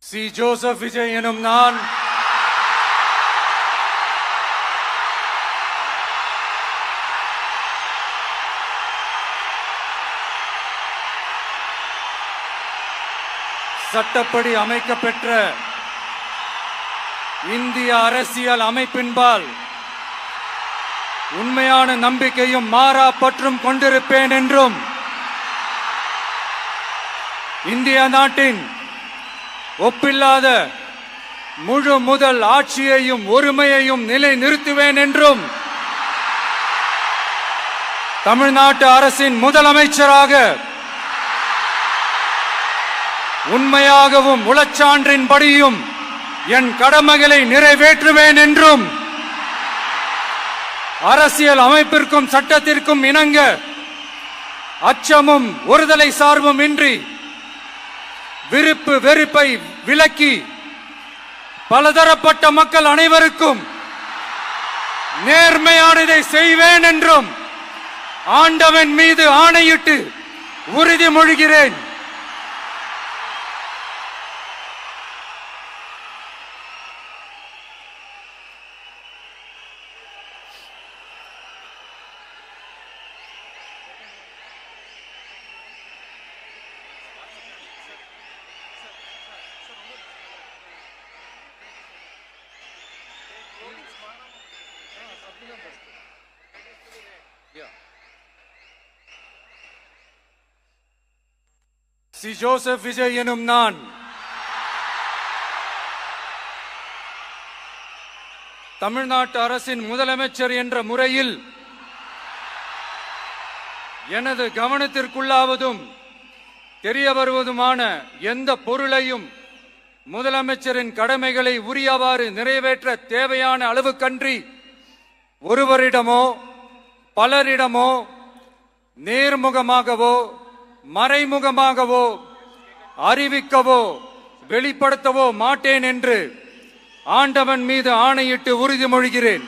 C. Joseph Vijay எனும் நான் சட்டப்படி அமைக்கப்பெற்ற இந்திய அரசியல் அமைப்பின்பால் உண்மையான நம்பிக்கையும் மாறா பற்றும் கொண்டிருப்பேன் என்றும் இந்திய நாட்டின் ஒப்பில்லாத முழு முதல் ஆட்சியையும் ஒருமையையும் நிலை நிறுத்துவேன் என்றும் தமிழ்நாட்டு அரசின் முதலமைச்சராக உண்மையாகவும் உளச்சான்றின்படியும் என் கடமைகளை நிறைவேற்றுவேன் என்றும் அரசியல் அமைப்பிற்கும் சட்டத்திற்கும் இணங்க அச்சமும் ஒருதலை சார்பும் இன்றி விருப்பு வெறுப்பை விலக்கி பலதரப்பட்ட மக்கள் அனைவருக்கும் நேர்மையானதை செய்வேன் என்றும் ஆண்டவன் மீது ஆணையிட்டு உறுதிமொழிகிறேன். சி. ஜோசப் விஜய் எனும் நான் தமிழ்நாட்டு அரசின் முதலமைச்சர் என்ற முறையில் எனது கவனத்திற்குள்ளாவதும் தெரிய வருவதுமான எந்த பொருளையும் முதலமைச்சரின் கடமைகளை உரியவாறு நிறைவேற்ற தேவையான அளவுக்கன்றி ஒருவரிடமோ பலரிடமோ நேர்முகமாகவோ மறைமுகமாகவோ அறிவிக்கவோ வெளிப்படுத்தவோ மாட்டேன் என்று ஆண்டவன் மீது ஆணையிட்டு உறுதிமொழிகிறேன்.